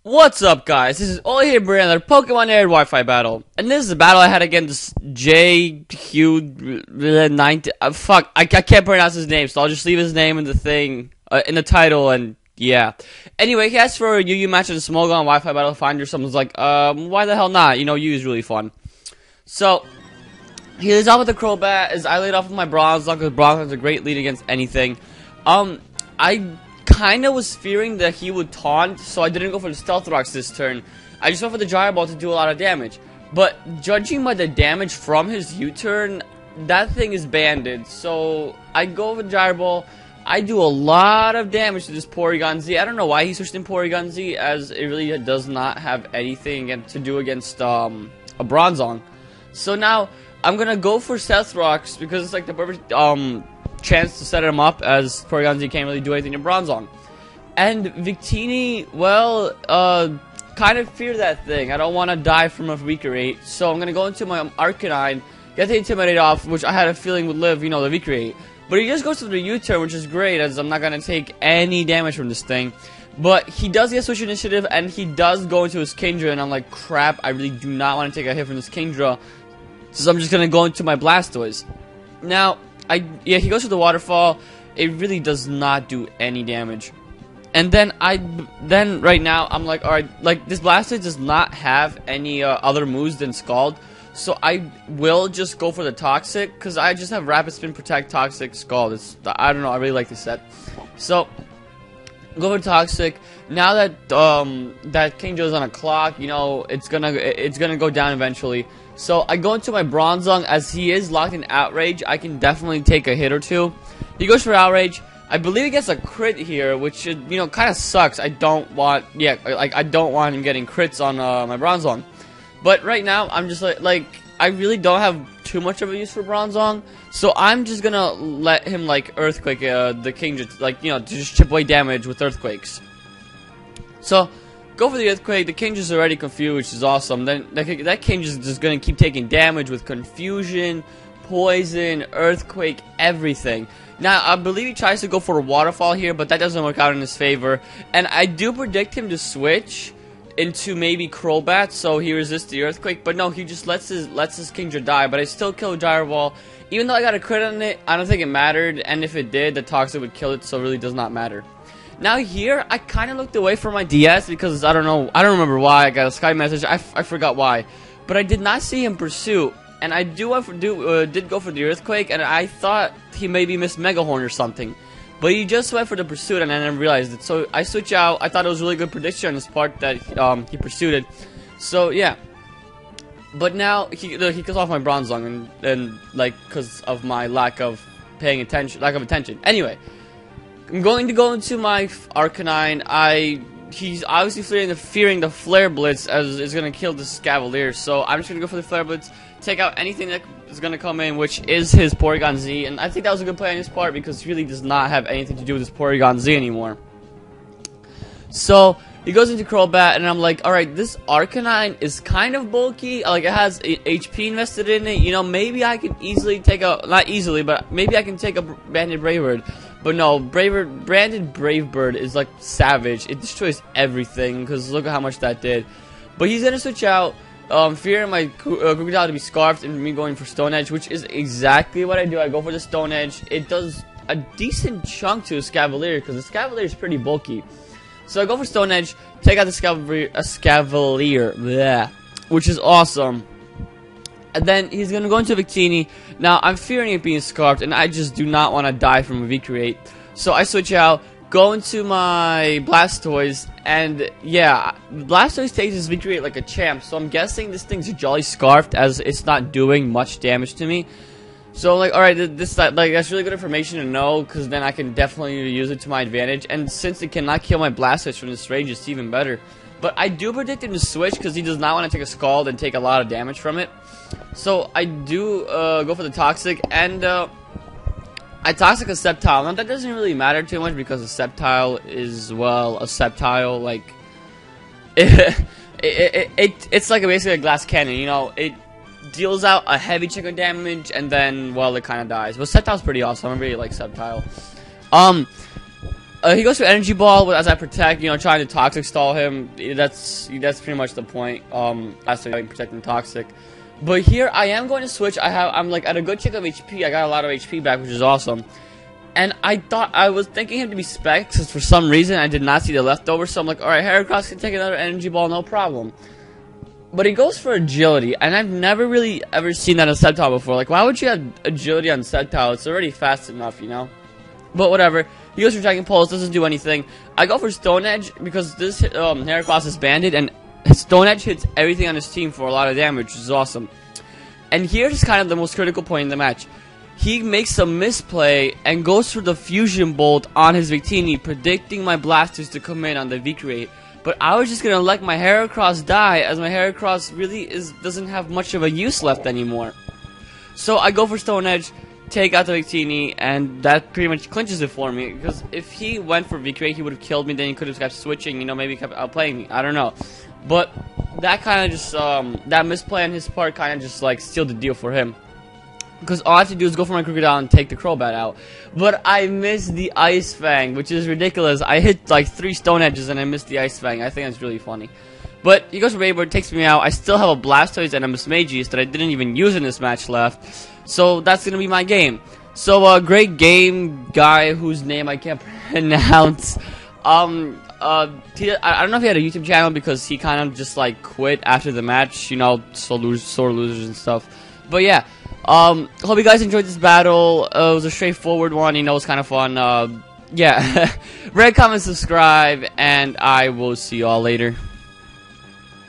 What's up, guys? This is Oli here, another Pokemon Air Wi-Fi battle, and this is a battle I had against Jhuynh1990. Fuck, I can't pronounce his name, so I'll just leave his name in the thing, in the title, and yeah. Anyway, he asked for a UU match in a Small Gun Wi-Fi battle. Finder. Someone's like, why the hell not? You know, UU is really fun. So he leads off with the Crobat, as I lead off with my Bronzong, because Bronzong has a great lead against anything. I kinda was fearing that he would taunt, so I didn't go for the Stealth Rocks this turn. I just went for the Gyro Ball to do a lot of damage. But judging by the damage from his U-turn, that thing is banded. So I go for the Gyro Ball. I do a lot of damage to this Porygon Z. I don't know why he switched in Porygon Z, as it really does not have anything to do against a Bronzong. So now I'm gonna go for Stealth Rocks because it's like the perfect chance to set him up, as Porygon Z can't really do anything to Bronzong. And Victini, well, kind of fear that thing. I don't want to die from a Recreate, so I'm going to go into my Arcanine, get the Intimidate off, which I had a feeling would live, you know, the Recreate. But he just goes to the U-turn, which is great, as I'm not going to take any damage from this thing. But he does get Switch Initiative, and he does go into his Kingdra, and I'm like, crap, I really do not want to take a hit from this Kingdra, so I'm just going to go into my Blastoise. Now, he goes to the Waterfall. It really does not do any damage. And then right now I'm like, alright, like this Blastoise does not have any other moves than Scald, so I will just go for the Toxic, because I just have Rapid Spin, Protect, Toxic, Scald. I don't know, I really like this set. So go for Toxic. Now that that Kingdra's on a clock, you know, it's gonna go down eventually. So I go into my Bronzong, as he is locked in Outrage. I can definitely take a hit or two. He goes for Outrage. I believe he gets a crit here, which you know, kind of sucks. I don't want I don't want him getting crits on my Bronzong. But right now I'm just like I really don't have too much of a use for Bronzong, so I'm just gonna let him like Earthquake the King, like, you know, to just chip away damage with Earthquakes. So go for the Earthquake. The King is already confused, which is awesome. Then that King is just gonna keep taking damage with Confusion, Poison, Earthquake, everything. Now I believe he tries to go for a Waterfall here, but that doesn't work out in his favor. And I do predict him to switch into maybe Crobat, so he resists the Earthquake. But no, he just lets his Kingdra die. But I still kill Gyro Ball, even though I got a crit on it. I don't think it mattered, and if it did, the Toxic would kill it, so it really does not matter. Now here, I kind of looked away from my DS because I don't remember why. I got a Sky message. I forgot why, but I did not see him pursue, and I did go for the Earthquake, and I thought he maybe missed Mega Horn or something, but he just went for the pursuit, and I then realized it. So I switch out. I thought it was a really good prediction on his part that he pursued it. So yeah, but now he kills off my Bronzong, and like because of my lack of attention. Anyway, I'm going to go into my Arcanine. He's obviously fearing the Flare Blitz, as it's going to kill the Scavalier. So I'm just going to go for the Flare Blitz, take out anything that is going to come in, which is his Porygon Z. And I think that was a good play on his part, because he really does not have anything to do with his Porygon Z anymore. So he goes into Crobat, and I'm like, alright, this Arcanine is kind of bulky. Like, it has HP invested in it. You know, maybe I can easily take not easily, but maybe I can take a Banded Brave Bird. But no, Branded Brave Bird is like savage. It destroys everything, because look at how much that did. But he's going to switch out, fearing my Krookodile to be Scarfed, and me going for Stone Edge, which is exactly what I do. I go for the Stone Edge. It does a decent chunk to a Scavalier, because the Scavalier is pretty bulky. So I go for Stone Edge, take out the Scavalier, bleh, which is awesome. And then he's going to go into Victini. Now, I'm fearing it being Scarfed, and I just do not want to die from a Recreate. So I switch out, go into my Blastoise, and yeah, Blastoise takes his Recreate like a champ. So I'm guessing this thing's jolly Scarfed, as it's not doing much damage to me. So like, alright, that's really good information to know, because then I can definitely use it to my advantage. And since it cannot kill my Blastoise from this range, it's even better. But I do predict him to switch, because he does not want to take a Scald and take a lot of damage from it. So I do go for the Toxic, and I Toxic a Sceptile. Now that doesn't really matter too much, because a Sceptile is, well, a Sceptile. Like it's like basically a glass cannon. You know, it deals out a heavy chunk of damage, and then, well, it kind of dies. But Sceptile's pretty awesome. I really like Sceptile. He goes for energy ball as I protect, trying to toxic stall him. That's pretty much the point. As to protecting toxic. But here I am going to switch. I'm like at a good chunk of HP. I got a lot of HP back, which is awesome. And I was thinking him to be Specs, because for some reason I did not see the leftover. So I'm like, all right, Heracross can take another energy ball, no problem. But he goes for agility, and I've never really ever seen that on Sceptile before. Like, why would you have agility on Sceptile? It's already fast enough, But whatever. He goes for Dragon Pulse, doesn't do anything. I go for Stone Edge because this Heracross is banded, and Stone Edge hits everything on his team for a lot of damage, which is awesome. And here's kind of the most critical point in the match. He makes a misplay and goes for the Fusion Bolt on his Victini, predicting my Blasters to come in on the V-Create. But I was just gonna let my Heracross die, as my Heracross really doesn't have much of a use left anymore. So I go for Stone Edge, take out the Victini, and that pretty much clinches it for me. Because if he went for V-Create, he would have killed me. Then he could have kept switching, maybe kept outplaying me. I don't know. But that kind of just that misplay on his part kind of just like sealed the deal for him. Because all I have to do is go for my Crocodile and take the Crobat out. But I missed the Ice Fang, which is ridiculous. I hit like 3 Stone Edges and I missed the Ice Fang. I think that's really funny. But he goes for Beyblade, takes me out. I still have a Blastoise and a Mismagius that I didn't even use in this match left. So that's going to be my game. So great game, guy whose name I can't pronounce. I don't know if he had a YouTube channel because he kind of just like quit after the match. Sore losers and stuff. But yeah. Hope you guys enjoyed this battle. It was a straightforward one, it was kind of fun. Yeah. Rate, comment, subscribe, and I will see y'all later.